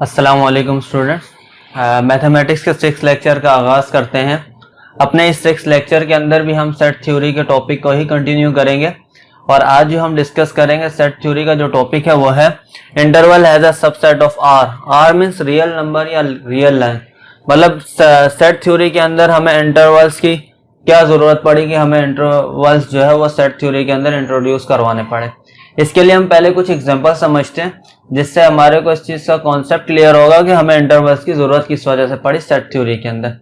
अस्सलाम वालेकुम students. Mathematics के 6 लेक्चर का आगाज़ करते हैं। अपने इस 6 लेक्चर के अंदर भी हम सेट थ्योरी के टॉपिक को ही कंटिन्यू करेंगे और आज जो हम डिस्कस करेंगे सेट थ्योरी का जो टॉपिक है वो है interval has a subset of R. R means real number या रियल लाइन। मतलब सेट थ्योरी के अंदर हमें इंटरवल्स की क्या ज़रूरत पड़ी कि हमें इंटरवल्स जो है वो सेट थ्योरी के अंदर इंट्रोड्यूस करवाने पड़े। इसके लिए हम पहले कुछ एग्जांपल समझते हैं जिससे हमारे को इस चीज़ का कॉन्सेप्ट क्लियर होगा कि हमें इंटरवल्स की ज़रूरत किस वजह से पड़ी सेट थ्योरी के अंदर।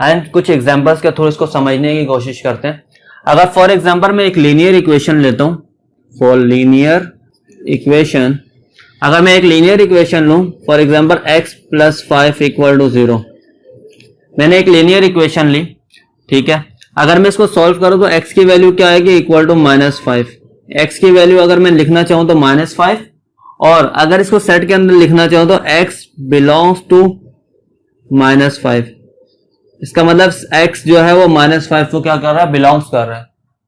एंड कुछ एग्जांपल्स के थ्रू इसको समझने की कोशिश करते हैं। अगर फॉर एग्जांपल मैं एक लीनियर इक्वेशन लेता हूँ, फॉर लीनियर इक्वेशन, अगर मैं एक लीनियर इक्वेशन लूँ फॉर एग्जांपल x + 5 = 0। मैंने एक लीनियर इक्वेशन ली, ठीक है। अगर मैं इसको सॉल्व करूँ तो x की वैल्यू क्या आएगी, =-5। x की वैल्यू अगर मैं लिखना चाहूँ तो -5, और अगर इसको सेट के अंदर लिखना चाहूँ तो x बिलोंग्स टू -5। इसका मतलब x जो है वो -5 को क्या कर रहा है, बिलोंग्स कर रहा है,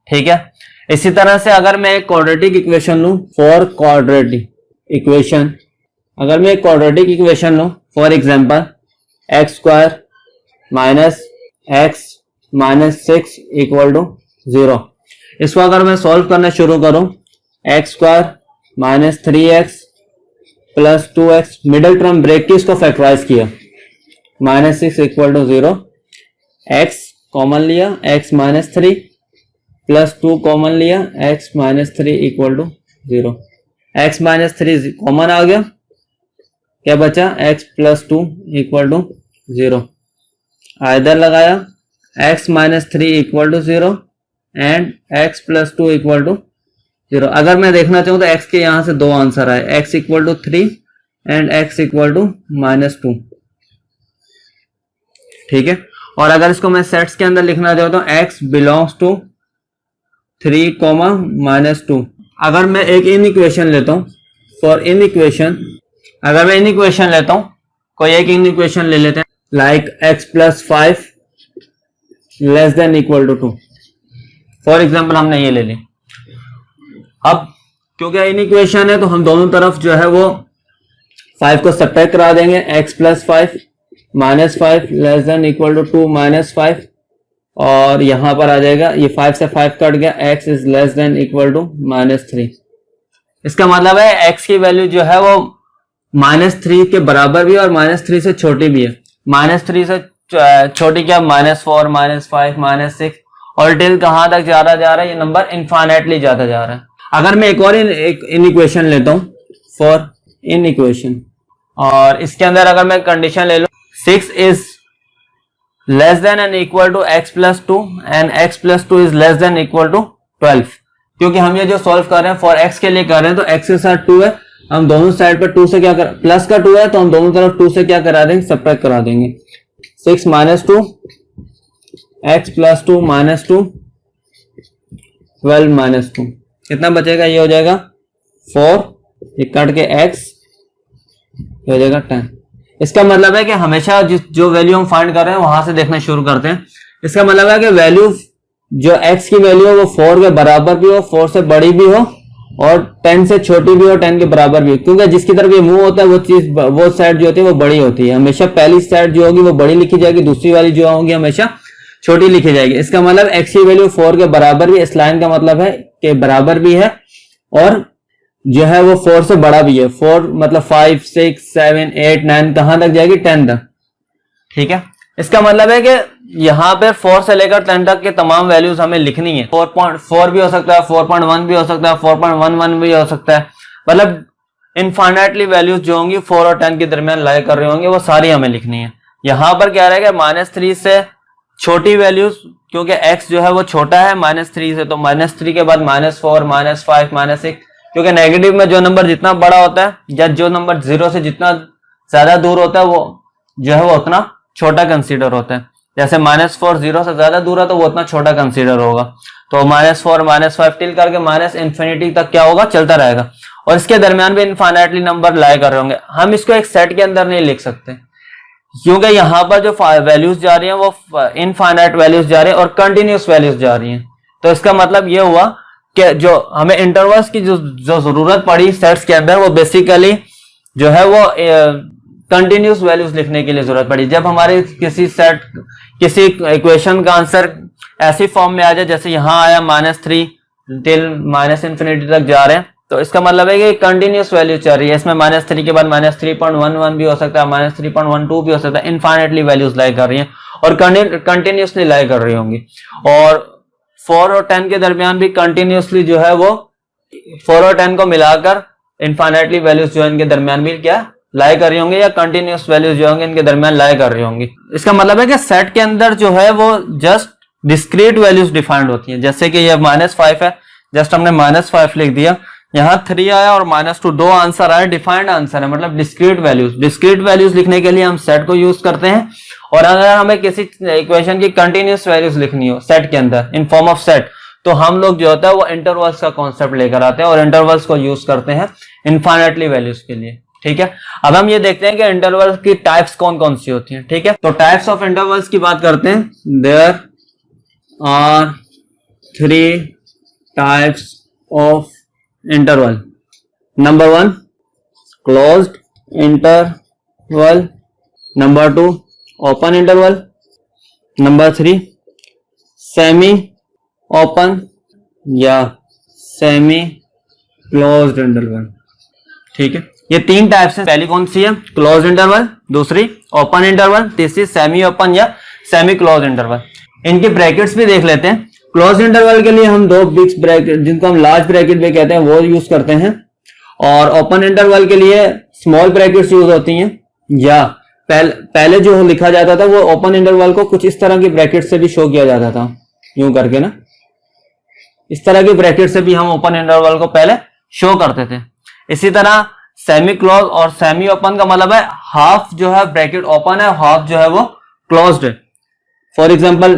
ठीक है। इसी तरह से अगर मैं एक क्वाड्रेटिक इक्वेशन लूँ फॉर क्वाड्रेटिक इक्वेशन, अगर मैं एक क्वाड्रेटिक इक्वेशन लूँ फॉर एग्जांपल x² - x - 6 = 0। इसको अगर मैं सॉल्व करना शुरू करूं, x² - 3x + 2x, middle term break की इसको फैक्टराइज किया, -6 = 0। x कॉमन लिया, x - 3 + 2 कॉमन लिया, x - 3 = 0। x - 3 कॉमन आ गया, क्या बचा, x + 2 = 0। इधर लगाया, x - 3 = 0 एंड x + 2 = 0। अगर मैं देखना चाहूँ तो x के यहां से दो आंसर आए, x = 3 एंड x = -2, ठीक है। और अगर इसको मैं सेट्स के अंदर लिखना चाहूँ तो x बिलोंग्स टू 3, -2। अगर मैं एक इन इक्वेशन लेता हूँ फॉर इन इक्वेशन, अगर मैं इन इक्वेशन लेता हूँ, कोई एक इन इक्वेशन ले लेते हैं लाइक x + 5 < 2। फॉर एग्जाम्पल हमने ये ले ली। अब क्योंकि इन इक्वेशन है तो हम दोनों तरफ जो है वो 5 को सब्ट्रैक्ट करा देंगे, x + 5 -5 < 2 -5, और यहां पर आ जाएगा, ये 5 से 5 कट गया, x < -3। इसका मतलब है x की वैल्यू जो है वो -3 के बराबर भी और -3 से छोटी भी है। -3 से छोटी क्या, -4 -5 -6, और टिल कहां तक जा रहा है, ये नंबर इनफाइनाइटली जाता जा रहा है। अगर मैं एक और इन इक्वेशन लेता हूं फॉर इन इक्वेशन, और इसके अंदर अगर मैं कंडीशन ले लूं 6 is less than and equal to x + 2 and x + 2 is less than equal to 12, क्योंकि हम ये जो सॉल्व कर रहे हैं फॉर x के लिए कर रहे हैं तो x के साथ 2 है, हम दोनों साइड पर 2 से क्या कर, प्लस का 2 है तो हम दोनों तरफ 2 से क्या करा देंगे, सब्ट्रैक्ट करा देंगे। 6 - 2 x + 2 -2 12 - 2, कितना बचेगा, ये हो जाएगा 4, ये कट के x, ये हो जाएगा 10। इसका मतलब है कि हमेशा जो वैल्यू हम फाइंड कर रहे हैं वहां से देखना शुरू करते हैं। इसका मतलब है कि वैल्यू जो x की वैल्यू है वो 4 के बराबर भी हो, 4 से बड़ी भी हो, और 10 से छोटी भी हो, 10 के बराबर भी हो, क्योंकि जिसकी तरफ ये मूव होता है वो चीज, वो साइड जो होती है वो बड़ी होती है। हमेशा पहली साइड जो होगी वो बड़ी लिखी जाएगी, दूसरी वाली जो होगी हमेशा छोटी लिखी जाएगी। इसका मतलब x की वैल्यू 4 के बराबर भी, इस लाइन का मतलब है कि बराबर भी है, और जो है वो 4 से बड़ा भी है। 4 मतलब 5 6 7 8 9 कहां तक जाएगी, 10 तक, ठीक है। इसका मतलब है कि यहाँ पे 4 से लेकर 10 तक के तमाम वैल्यूज हमें लिखनी है। 4.4 भी हो सकता है, 4.1 भी हो सकता है, 4.11 भी हो सकता है, मतलब इनफाइनाइटली वैल्यूज जो होंगी 4 और 10 के दरमियान लाई कर रहे होंगे वो सारी हमें लिखनी है। यहाँ पर क्या रहेगा, -3 से छोटी वैल्यूज, क्योंकि x जो है वो छोटा है -3 से, तो -3 के बाद -4 -5 -6, क्योंकि नेगेटिव में जो नंबर जितना बड़ा होता है या जो नंबर 0 से जितना ज्यादा दूर होता है वो जो है वो उतना छोटा कंसीडर होता है। जैसे -4 0 से ज्यादा दूर है तो वो उतना छोटा कंसीडर होगा, तो -4 -5 टिल करके −∞ तक क्या होगा, चलता रहेगा, और इसके दरमियान भी इनफाइनाइटली नंबर लाए कर रहे होंगे। हम इसको एक सेट के अंदर नहीं लिख सकते, क्योंकि यहाँ पर जो वैल्यूज जा रही हैं वो इनफाइनाइट वैल्यूज जा रही हैं और कंटिन्यूस वैल्यूज जा रही हैं। तो इसका मतलब ये हुआ कि जो हमें इंटरवल्स की जो जरूरत पड़ी सेट्स के अंदर वो बेसिकली जो है वो कंटिन्यूस वैल्यूज लिखने के लिए जरूरत पड़ी। जब हमारे किसी इक्वेशन का आंसर ऐसी फॉर्म में आ जाए जैसे यहां आया -3 टिल -इंफिनिटी तक जा रहे हैं, तो इसका मतलब है कि कंटिन्यूस वैल्यू चल रही है। इसमें -3 के बाद -3.11 भी हो सकता है, -3.12 भी हो सकता है। इनफाइनेटली वैल्यूज लाई कर रही हैं और कंटिन्यूसली लाई कर रही होंगी। और 4 और 10 के दरमियान भी कंटिन्यूसली जो है वो 4 और 10 को मिलाकर इनफाइनेटली वैल्यूज जो है इनके दरमियान भी क्या लाई कर रही होंगी, या कंटिन्यूस वैल्यूज जो होंगे इनके दरमियान लाई कर रही होंगी। इसका मतलब है कि सेट के अंदर जो है वो जस्ट डिस्क्रीट वैल्यूज डिफाइंड होती हैं। जैसे कि ये -5 है, जस्ट हमने -5 लिख दिया, यहाँ 3 आया और -2, 2 आंसर आया, डिफाइंड आंसर है, मतलब डिस्क्रीट वैल्यूज लिखने के लिए हम सेट को यूज करते हैं। और अगर हमें किसी इक्वेशन की कंटिन्यूस वैल्यूज लिखनी हो सेट के अंदर इन फॉर्म ऑफ सेट, तो हम लोग जो होता है वो इंटरवल्स का कॉन्सेप्ट लेकर आते हैं और इंटरवल्स को यूज करते हैं इनफाइनेटली वैल्यूज के लिए। ठीक है, अब हम ये देखते हैं कि इंटरवल्स की टाइप्स कौन कौन सी होती हैं। ठीक है, तो टाइप्स ऑफ इंटरवल्स की बात करते हैं। There are 3 types of interval. Number 1 closed interval, number 2 open interval, number 3 semi open या सेमी क्लोज्ड इंटरवल। ठीक है, ये 3 टाइप्स हैं। पहली कौन सी है? क्लोज इंटरवल, दूसरी ओपन इंटरवल, तीसरी सेमी ओपन या सेमी क्लोज इंटरवल। इनके ब्रैकेट्स भी देख लेते हैं। क्लोज इंटरवल के लिए हम 2 बिग ब्रैकेट, जिनको हम लार्ज ब्रैकेट भी कहते हैं, वो यूज करते हैं। और ओपन इंटरवल के लिए स्मॉल ब्रैकेट्स यूज होती हैं, या पहले जो लिखा जाता था वो ओपन इंटरवल को कुछ इस तरह की ब्रैकेट से भी शो किया जाता था, यूं करके ना, इस तरह की ब्रैकेट से भी हम ओपन इंटरवल को पहले शो करते थे। इसी तरह सेमी क्लोज और सेमी ओपन का मतलब है हाफ जो है ब्रैकेट ओपन है, हाफ जो है वो क्लोज्ड है। फॉर एग्जांपल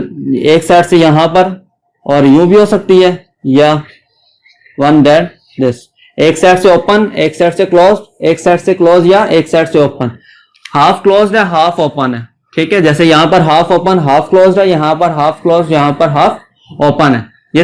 एक साइड से यहां पर और यूं भी हो सकती है, या वन दैट दिस, एक साइड से ओपन, एक साइड से क्लोज, एक साइड से क्लोज या एक साइड से ओपन। हाफ क्लोज्ड है, हाफ ओपन है। ठीक है, जैसे यहां पर हाफ ओपन हाफ क्लोज्ड है, यहां पर हाफ क्लोज, यहां पर हाफ ओपन है। ये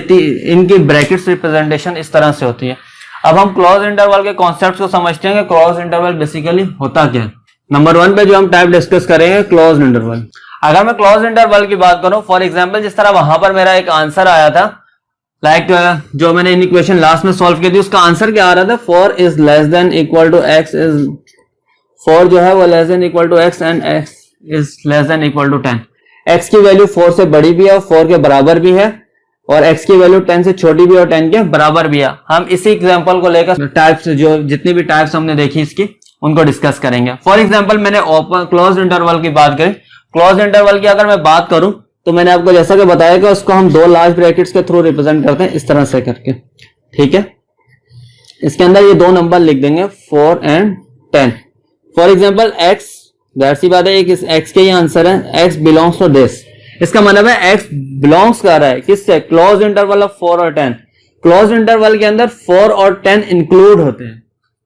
इनकी ब्रैकेट्स रिप्रेजेंटेशन इस तरह से होती है। अब हम क्लोज इंटरवल के कॉन्सेप्ट को समझते हैं कि क्लोज इंटरवल बेसिकली होता क्या है। नंबर 1 पे जो हम टाइप डिस्कस करेंगे क्लोज इंटरवल। अगर मैं क्लोज इंटरवल की बात करूं, फॉर एग्जांपल जिस तरह वहां पर मेरा एक आंसर आया था, जो मैंने इन इक्वेशन लास्ट में सॉल्व की थी, उसका आंसर क्या आ रहा था? 4 is less than equal to x is 4 जो है वो less than equal to x and x is less than equal to 10। x की वैल्यू 4 से बड़ी भी है और 4 के बराबर भी है, और x की वैल्यू 10 से छोटी भी और 10 के बराबर भी है। हम इसी एग्जांपल को लेकर टाइप्स, जो जितनी भी टाइप्स हमने देखी इसकी, उनको डिस्कस करेंगे। फॉर एग्जांपल मैंने ओपन क्लोज इंटरवल की बात करी। क्लोज इंटरवल की अगर मैं बात करूं तो मैंने आपको जैसा कि बताया कि उसको हम 2 लार्ज ब्रैकेट्स के थ्रू रिप्रेजेंट करते हैं, इस तरह से करके। ठीक है, इसके अंदर ये 2 नंबर लिख देंगे 4 एंड 10। फॉर एग्जांपल x, जाहिर सी बात है कि x के ये आंसर है, x बिलोंग्स टू दिस। इसका मतलब है x बिलोंग्स कर रहा है किससे? क्लोज इंटरवल ऑफ 4 और 10। क्लोज इंटरवल के अंदर 4 और 10 इंक्लूड होते हैं।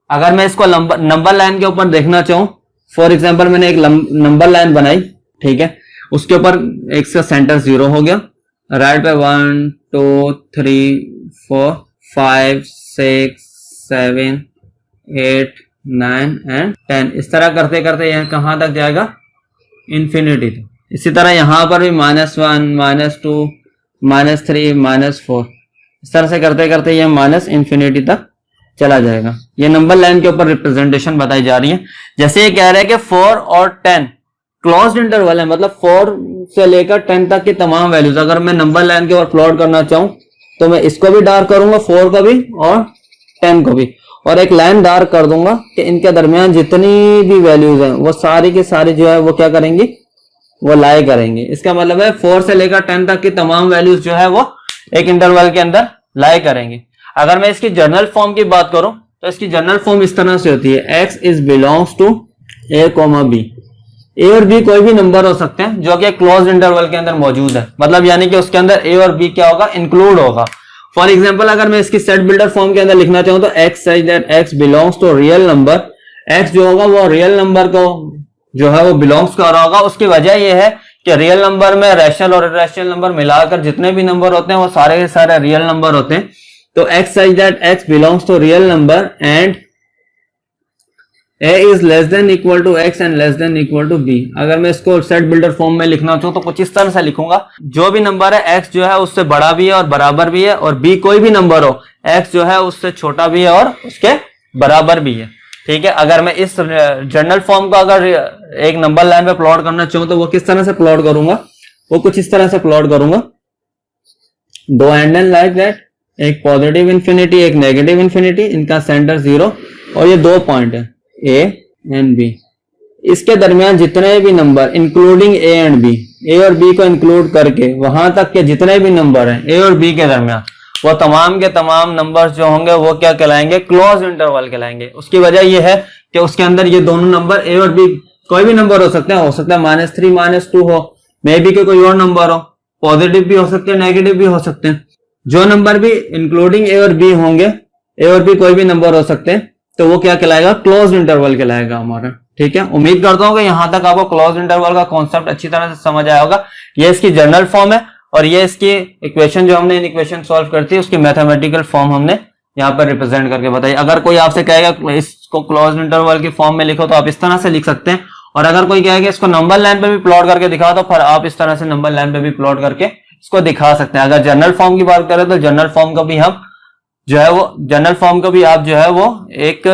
अगर मैं इसको नंबर लाइन के ऊपर देखना चाहूं, फॉर एग्जांपल मैंने एक नंबर लाइन बनाई, ठीक है, उसके ऊपर x का सेंटर 0 हो गया, राइट पे 1 2 3 4 5 6 7 8 9 एंड 10। इस तरह करते करते यह कहां तक जाएगा? इंफिनिटी तक। इसी तरह यहां पर भी -1 -2 -3 -4, इस तरह से करते करते यह माइनस इंफिनिटी तक चला जाएगा। ये नंबर लाइन के ऊपर रिप्रेजेंटेशन बताई जा रही है। जैसे ये कह रहे हैं कि 4 और 10 क्लोज्ड इंटरवल है, मतलब 4 से लेकर 10 तक की तमाम वैल्यूज अगर मैं नंबर लाइन के ऊपर प्लॉट करना चाहूं तो मैं इसको भी डार्क करूंगा, 4 को भी और 10 को भी, और एक लाइन डार्क कर दूंगा कि इनके दरमियान जितनी भी वैल्यूज हैं वो सारी की सारी जो है वो क्या करेंगी? वो लाई करेंगे। इसका मतलब है 4 से लेकर 10 तक की तमाम वैल्यूज जो है वो एक इंटरवल के अंदर लाई करेंगे। अगर मैं इसकी जर्नल फॉर्म की बात करूं तो इसकी जर्नल फॉर्म इस तरह से होती है, x is belongs to a, b। a और b कोई भी नंबर हो सकते हैं जो कि क्लोज इंटरवल के अंदर मौजूद है, मतलब यानी कि उसके अंदर a और b क्या होगा? इंक्लूड होगा। फॉर एग्जाम्पल अगर मैं इसकी सेट बिल्डर फॉर्म के अंदर लिखना चाहूं तो x such that x belongs to real number, x जो होगा वो रियल नंबर को जो है वो बिलोंग्स कर रहा होगा। उसकी वजह यह है कि रियल नंबर में रैशनल और इरेशनल नंबर मिलाकर जितने भी नंबर होते हैं वो सारे के सारे रियल नंबर होते हैं। तो x such that x belongs to real number and a is less than equal to x and less than equal to b। अगर मैं इसको सेट बिल्डर फॉर्म में लिखना चाहूँ तो कुछ इस तरह से लिखूंगा, जो भी नंबर है x जो है उससे बड़ा भी है और बराबर भी है, और b कोई भी नंबर हो x जो है उससे छोटा भी है और उसके बराबर भी है। ठीक है, अगर मैं इस जनरल फॉर्म को अगर एक नंबर लाइन पे प्लॉट करना चाहूँ तो वो किस तरह से प्लॉट करूंगा, वो कुछ इस तरह से प्लॉट करूंगा, दो हैंडल लाइक दैट, एक पॉजिटिव इंफिनिटी एक नेगेटिव इंफिनिटी, इनका सेंटर 0 और ये दो पॉइंट है ए एंड बी। इसके दरमियान जितने भी number including A and B, A और बी को इंक्लूड करके वहां तक के जितने भी नंबर हैं ए और बी के दरमियान, वो तमाम के तमाम नंबर्स जो होंगे वो क्या कहलाएंगे, क्लोज इंटरवल कहलाएंगे। उसकी वजह ये है कि उसके अंदर ये दोनों नंबर ए और बी कोई भी नंबर हो सकते हैं, -3 -2 हो, मे बी के कोई और नंबर हो, पॉजिटिव भी हो सकते हैं नेगेटिव भी हो सकते हैं। जो नंबर भी इंक्लूडिंग ए और बी होंगे, ए और बी कोई भी नंबर हो सकते हैं, तो वो क्या कहलाएगा, क्लोज इंटरवल कहलाएगा हमारा। ठीक है, उम्मीद करता हूं कि यहां तक आपको क्लोज इंटरवल का कॉन्सेप्ट अच्छी तरह से समझ आया होगा। ये इसकी जनरल फॉर्म है और ये इसकी इक्वेशन जो हमने इन इक्वेशन सॉल्व करती है उसकी मैथमेटिकल फॉर्म हमने यहाँ पर रिप्रेजेंट करके बताई। अगर कोई आपसे कहेगा इसको क्लोज इंटरवल की फॉर्म में लिखो तो आप इस तरह से लिख सकते हैं, और अगर कोई कहेगा इसको नंबर लाइन पे भी प्लॉट करके दिखाओ तो फिर आप इस तरह से नंबर लाइन पे भी प्लॉट करके इसको दिखा सकते हैं। अगर जनरल फॉर्म की बात करें तो जनरल फॉर्म का भी हम जो है वो जनरल फॉर्म को भी आप जो है वो एक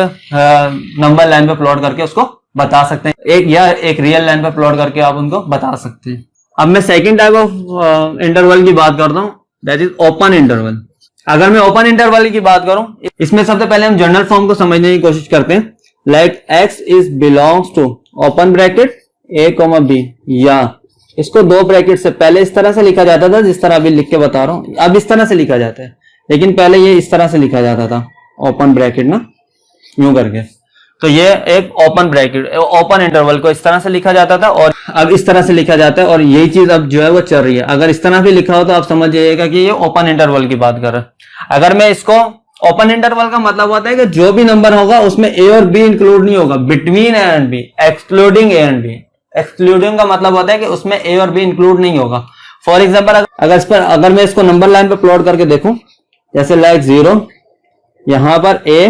नंबर लाइन पे प्लॉट करके उसको बता सकते हैं, एक रियल लाइन पे प्लॉट करके आप उनको बता सकते हैं। अब मैं सेकंड टाइप ऑफ इंटरवल की बात करता हूं, दैट इज ओपन इंटरवल। अगर मैं ओपन इंटरवल की बात करूं, इसमें सबसे पहले हम जनरल फॉर्म को समझने की कोशिश करते हैं। Like x is belongs to open bracket a, b, या इसको दो ब्रैकेट से पहले इस तरह से लिखा जाता था जिस तरह अभी लिख के बता रहा हूं, अब इस तरह से लिखा जाता है, लेकिन पहले ये इस तरह से लिखा जाता था, ओपन ब्रैकेट ना यूं करके। तो ये एक ओपन ब्रैकेट ओपन इंटरवल को इस तरह से लिखा जाता था और अब इस तरह से लिखा जाता है, और यही चीज अब जो है वो चल रही है। अगर इस तरह भी लिखा हो तो आप समझ जाइएगा कि ये ओपन इंटरवल की बात कर रहा है। अगर मैं इसको ओपन इंटरवल का मतलब होता है कि जो भी नंबर होगा उसमें ए और बी इंक्लूड नहीं होगा, between A and B, excluding A and B. Excluding का मतलब होता है कि उसमें ए और बी इंक्लूड नहीं होगा। फॉर एग्जाम्पल अगर मैं इसको नंबर लाइन पे प्लॉट करके देखूं, जैसे लाइक 0, यहां पर ए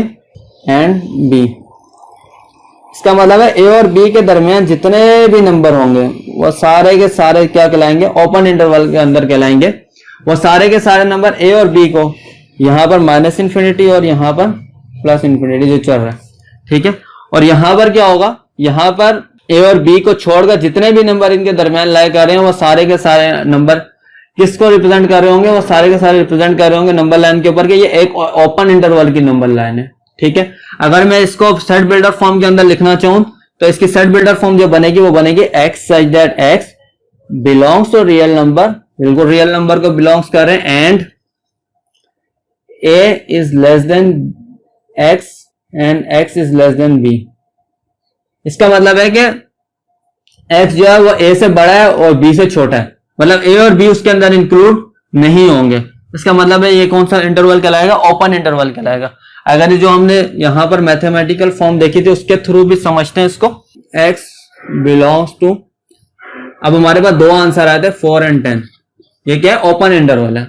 एंड बी, इसका मतलब है ए और बी के दरमियान जितने भी नंबर होंगे वो सारे के सारे क्या कहलाएंगे, ओपन इंटरवल के अंदर कहलाएंगे। वो सारे के सारे नंबर ए और बी को यहां पर -∞ और यहां पर +∞ जो चल रहा है, ठीक है। और यहां पर क्या होगा, यहां पर ए और बी को छोड़कर जितने भी नंबर इनके दरमियान लाए कर रहे हैं वो सारे के सारे नंबर किसको रिप्रेजेंट कर रहे होंगे, वो सारे के सारे रिप्रेजेंट कर रहे होंगे नंबर लाइन के ऊपर कि ये एक ओपन इंटरवल की नंबर लाइन है। ठीक है, अगर मैं इसको सेट बिल्डर फॉर्म के अंदर लिखना चाहूं तो इसकी सेट बिल्डर फॉर्म जो बनेगी वो बनेगी x such that x belongs to real number, बिल्कुल रियल नंबर को बिलोंग्स कर रहे हैं, and a is less than x and x is less than b। इसका मतलब है कि x जो है वो a से बड़ा है और b से छोटा है, मतलब a और b उसके अंदर इंक्लूड नहीं होंगे। इसका मतलब है ये कौन सा इंटरवल कहलाएगा, ओपन इंटरवल कहलाएगा। अगर जो हमने यहां पर मैथमेटिकल फॉर्म देखी थी उसके थ्रू भी समझते हैं इसको, x बिलोंग्स टू, अब हमारे पास दो आंसर आए थे 4 और 10, ये क्या है, ओपन इंटरवल है।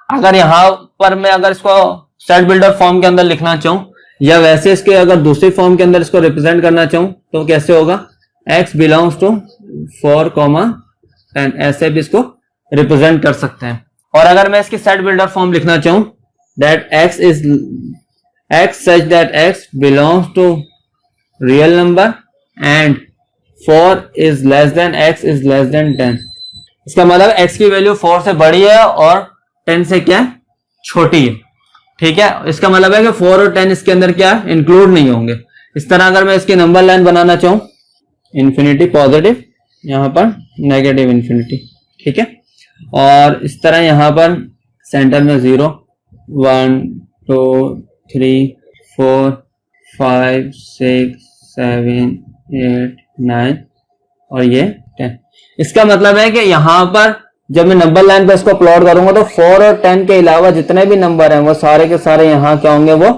अगर यहां पर मैं अगर इसको सेट बिल्डर फॉर्म के अंदर लिखना चाहूं या वैसे इसके अगर दूसरी फॉर्म के अंदर इसको रिप्रेजेंट करना चाहूं तो कैसे होगा, x बिलोंग्स टू 4, 10, ऐसे भी इसको रिप्रेजेंट कर सकते हैं। और अगर मैं इसकी सेट बिल्डर फॉर्म लिखना चाहूं, that x such that x belongs to real number and 4 is less than x is less than 10। इसका मतलब x की वैल्यू 4 से बड़ी है और 10 से क्या छोटी है। ठीक है, इसका मतलब है कि 4 और 10 इसके अंदर क्या इंक्लूड नहीं होंगे। इस तरह अगर मैं इसकी नंबर लाइन बनाना चाहूं, इन्फिनिटी पॉजिटिव, यहां पर नेगेटिव इन्फिनिटी, ठीक है, और इस तरह यहां पर सेंटर में 0, 1, 2, 3, 4, 5, 6, 7, 8, 9 और ये 10। इसका मतलब है कि यहां पर जब मैं नंबर लाइन पर इसको प्लॉट करूंगा तो 4 और 10 के अलावा जितने भी नंबर हैं वो सारे के सारे यहाँ क्या होंगे, वो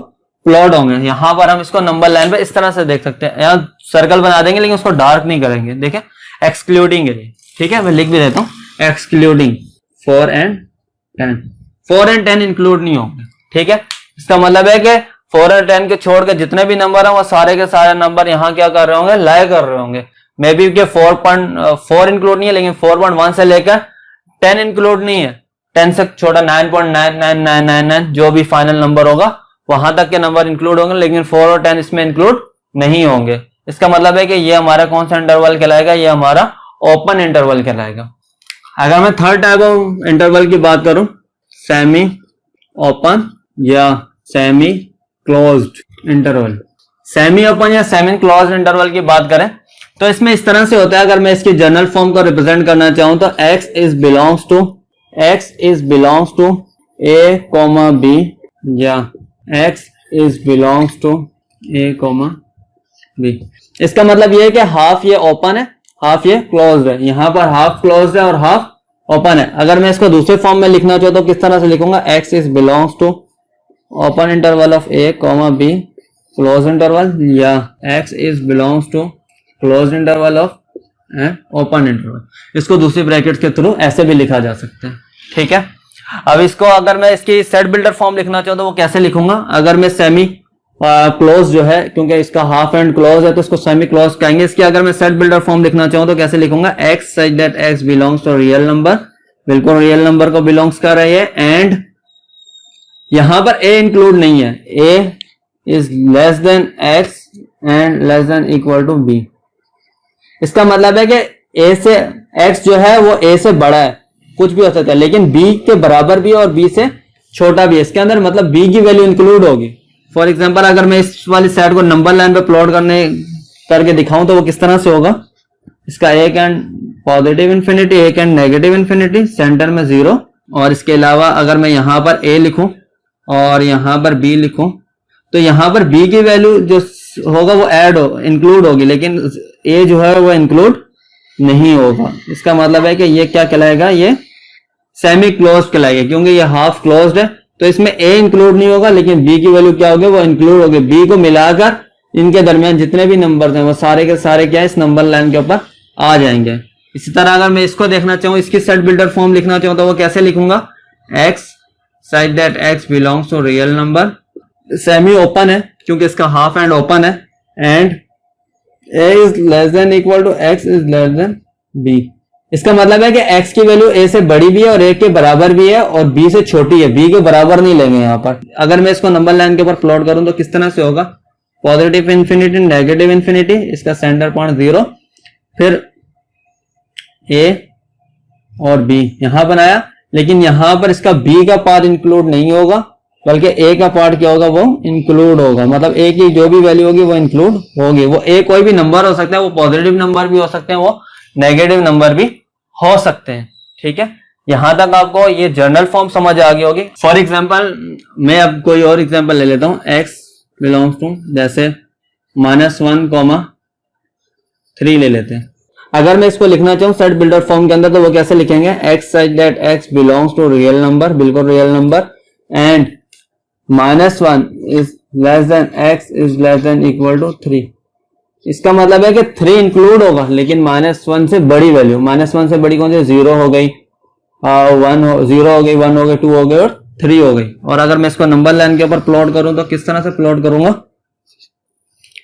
प्लॉट होंगे। यहां पर हम इसको नंबर लाइन पे इस तरह से देख सकते हैं, यहाँ सर्कल बना देंगे लेकिन उसको डार्क नहीं करेंगे, देखें एक्सक्लूडिंग है, ठीक है, मैं लिख भी देता हूँ एक्सक्लूडिंग 4 और 10, 4 और 10 इंक्लूड नहीं होंगे। ठीक है, इसका मतलब है कि 4 और 10 के छोड़ के जितने भी नंबर हैं वो सारे के सारे नंबर यहाँ क्या कर रहे होंगे, लाए कर रहे होंगे। मे बी के 4.4 इंक्लूड नहीं है, लेकिन 4.1 से लेकर 10 इंक्लूड नहीं है, 10 से छोटा 9.99999 जो भी फाइनल नंबर होगा वहां तक के नंबर इंक्लूड होंगे, लेकिन 4 और 10 इसमें इंक्लूड नहीं होंगे। इसका मतलब है कि ये हमारा कौन सा इंटरवल कहलाएगा, ये हमारा ओपन इंटरवल कहलाएगा। अगर मैं थर्ड टाइप ऑफ इंटरवल की बात करूं, सेमी ओपन या semi closed interval, semi open या सेमी क्लोज्ड इंटरवल की बात करें तो इसमें इस तरह से होता है। अगर मैं इसकी जनरल फॉर्म को रिप्रेजेंट करना चाहूं तो x is belongs to a comma b या x is belongs to a comma b। इसका मतलब ये है कि हाफ ये ओपन है, हाफ ये क्लोज्ड है। यहां पर हाफ क्लोज्ड है और हाफ ओपन है। अगर मैं इसको दूसरे फॉर्म में लिखना चाहूँ तो किस तरह से लिखूंगा, x is belongs to open interval of a comma b close interval, या x is belongs to close interval of open interval. इसको दूसरी ब्रैकेट के थ्रू ऐसे भी लिखा जा सकता है, ठीक है। अब इसको अगर मैं इसकी सेट बिल्डर फॉर्म लिखना चाहूँ तो वो कैसे लिखूंगा, अगर मैं सेमी क्लोज जो है, क्योंकि इसका हाफ एंड क्लोज है तो इसको सेमी क्लोज कहेंगे। इसकी अगर मैं सेट बिल्डर फॉर्म लिखना चाहूँ तो कैसे लिखूंगा, x such that x belongs to real number, बिल्कुल रियल नंबर को बिलोंग्स कर रही है, एंड यहां पर a इंक्लूड नहीं है, a is less than x and less than equal to b। इसका मतलब है कि a से x जो है वो a से बड़ा है, कुछ भी हो सकता है, लेकिन b के बराबर भी और b से छोटा भी है। इसके अंदर मतलब b की वैल्यू इंक्लूड होगी। फॉर एग्जांपल अगर मैं इस वाली साइड को नंबर लाइन पे प्लॉट करके दिखाऊं तो वो किस तरह से होगा, इसका एक एंड पॉजिटिव इंफिनिटी, एक एंड नेगेटिव इंफिनिटी, सेंटर में 0, और इसके अलावा अगर मैं यहां पर a लिखूं और यहां पर b लिखूं तो यहां पर b की वैल्यू जो होगा वो इंक्लूड होगी, लेकिन a जो है वो इंक्लूड नहीं होगा। इसका मतलब है कि ये क्या कहलाएगा, ये सेमी क्लोज्ड कहलाएगा, क्योंकि ये हाफ क्लोज्ड है तो इसमें a इंक्लूड नहीं होगा, लेकिन b की वैल्यू क्या होगी, वो इंक्लूड होगी। b को मिलाकर इनके दरमियान जितने भी नंबर हैं वो सारे के सारे क्या है, इस नंबर लाइन के ऊपर आ जाएंगे। इसी तरह अगर मैं इसको देखना चाहूँ, इसकी सेट बिल्डर फॉर्म लिखना चाहूँ तो वो कैसे लिखूंगा, x such that x belongs to real number, semi open है क्योंकि इसका हाफ एंड ओपन है, and a is less than equal to x is less than b। इसका मतलब है कि x की वैल्यू a से बड़ी भी है और a के बराबर भी है और b से छोटी है, b के बराबर नहीं लेंगे यहाँ पर। अगर मैं इसको नंबर लाइन के ऊपर प्लॉट करूं तो किस तरह से होगा, पॉजिटिव इंफिनिटी नेगेटिव इंफिनिटी, इसका सेंटर पॉइंट 0, फिर a और b यहां बनाया, लेकिन यहां पर इसका b का पार्ट इंक्लूड नहीं होगा, बल्कि a का पार्ट क्या होगा, वो इंक्लूड होगा। मतलब a की जो भी वैल्यू होगी वो इंक्लूड होगी। वो a कोई भी नंबर हो सकता है, वो पॉजिटिव नंबर भी हो सकते हैं, वो नेगेटिव नंबर भी हो सकते हैं, ठीक है। यहां तक आपको ये जनरल फॉर्म समझ आ गई होगी। फॉर एग्जांपल मैं अब कोई और एग्जांपल ले लेता हूं, x बिलोंग्स टू जैसे -1,3 ले लेते हैं। अगर मैं इसको लिखना चाहूँ सेट बिल्डर फॉर्म के अंदर तो वो कैसे लिखेंगे, x such that x belongs to real number, बिल्कुल real number, and -1 is less than x is less than equal to 3। इसका मतलब है कि 3 इंक्लूड होगा, लेकिन -1 से बड़ी वैल्यू, -1 से बड़ी कौन सी, 0 हो गई, 0 हो गई, 1 हो गई, 2 हो गई और 3 हो गई। और अगर मैं इसको नंबर लाइन के ऊपर प्लॉट करूं तो किस तरह से प्लॉट करूंगा,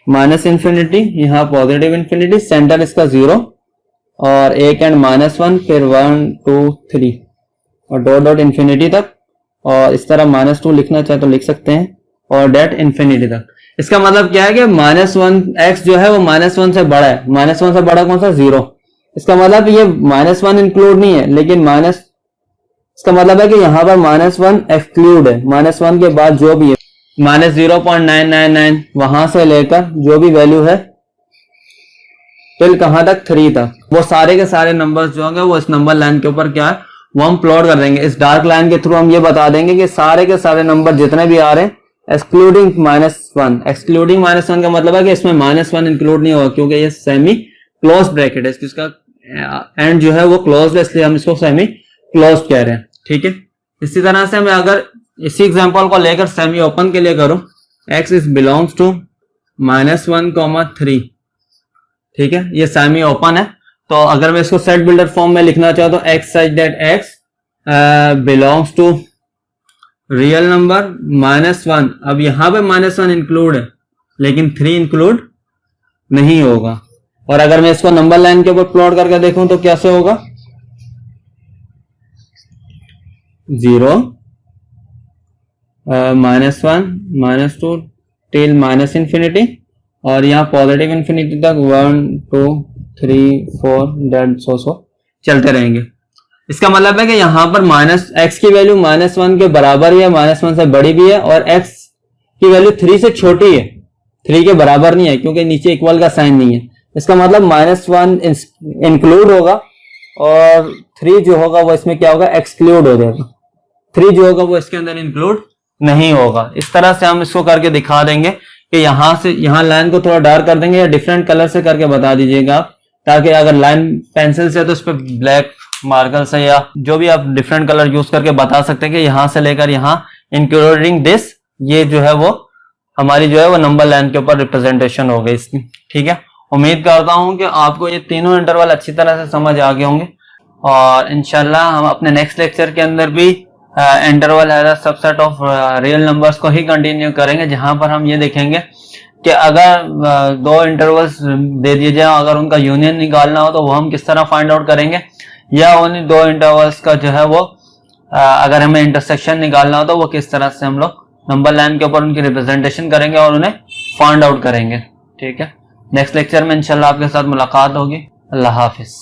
माइनस इंफिनिटी, यहाँ पॉजिटिव इंफिनिटी, सेंटर इसका 0 और एक एंड -1, फिर 1 2 3 और डॉट डॉट इंफिनिटी तक, और इस तरह -2 लिखना चाहे तो लिख सकते हैं, और डेट इंफिनिटी तक। इसका मतलब क्या है कि -1 x जो है वो -1 से बड़ा है। -1 से बड़ा कौन सा, 0। इसका मतलब ये -1 इंक्लूड नहीं है, लेकिन इसका मतलब है कि यहाँ पर -1 एक्सक्लूड है। -1 के बाद जो भी है -0.999 वहां से लेकर जो भी वैल्यू है टिल कहां तक, 3 तक, वो सारे के सारे नंबर्स जो होंगे वो इस नंबर लाइन के ऊपर क्या है, वो हम प्लॉट कर देंगे। इस डार्क लाइन के थ्रू हम ये बता देंगे कि सारे के सारे नंबर जितने भी आ रहे हैं एक्सक्लूडिंग -1। एक्सक्लूडिंग -1 का मतलब है कि इसमें -1 इंक्लूड नहीं होगा, क्योंकि ये सेमी क्लोज ब्रैकेट है, इसका एंड जो है वो क्लोज है, इसलिए हम इसको सेमी क्लोज कह रहे हैं, ठीक है। इसी तरह से मैं अगर इसी एग्जांपल को लेकर सेमी ओपन के लिए करूं, x इज बिलोंग्स टू -1,3, ठीक है, ये सेमी ओपन है। तो अगर मैं इसको सेट बिल्डर फॉर्म में लिखना चाहूँ तो x such that x belongs to real number -1, अब यहां पे -1 इंक्लूड है लेकिन 3 इंक्लूड नहीं होगा। और अगर मैं इसको नंबर लाइन के ऊपर प्लॉट करके देखूं तो कैसे होगा, 0 -1 -2 टिल -इंफिनिटी, और यहाँ पॉजिटिव इंफिनिटी तक 1 2 3 4 डेट सो चलते रहेंगे। इसका मतलब है कि यहाँ पर x की वैल्यू -1 के बराबर है, -1 से बड़ी भी है, और x की वैल्यू 3 से छोटी है, 3 के बराबर नहीं है क्योंकि नीचे इक्वल का साइन नहीं है। इसका मतलब -1 इंक्लूड होगा और 3 जो होगा वो इसमें क्या होगा, एक्सक्लूड हो जाएगा। 3 जो होगा वो इसके अंदर इंक्लूड नहीं होगा। इस तरह से हम इसको करके दिखा देंगे कि यहाँ से यहाँ लाइन को थोड़ा डार्क कर देंगे या डिफरेंट कलर से करके बता दीजिएगा आप, ताकि अगर लाइन पेंसिल से है तो उस पर ब्लैक मार्कर से या जो भी आप डिफरेंट कलर यूज करके बता सकते हैं कि यहाँ से लेकर यहाँ इंक्लूडिंग दिस, ये जो है वो हमारी जो है वो नंबर लाइन के ऊपर रिप्रेजेंटेशन हो गई इसकी। ठीक है, उम्मीद करता हूं कि आपको ये तीनों इंटरवल अच्छी तरह से समझ आ गए होंगे, और इंशाल्लाह हम अपने नेक्स्ट लेक्चर के अंदर भी interval as a subset of real numbers को ही कंटिन्यू करेंगे, जहां पर हम ये देखेंगे कि अगर दो इंटरवल्स दे दिए जाए, अगर उनका यूनियन निकालना हो तो वो हम किस तरह फाइंड आउट करेंगे, या उन दो इंटरवल्स का जो है वो अगर हमें इंटरसेक्शन निकालना हो तो वो किस तरह से हम लोग नंबर लाइन के ऊपर उनकी रिप्रेजेंटेशन करेंगे और उन्हें फाइंड आउट करेंगे। ठीक है, नेक्स्ट लेक्चर में इंशाल्लाह आपके साथ मुलाकात होगी। अल्लाह हाफिज।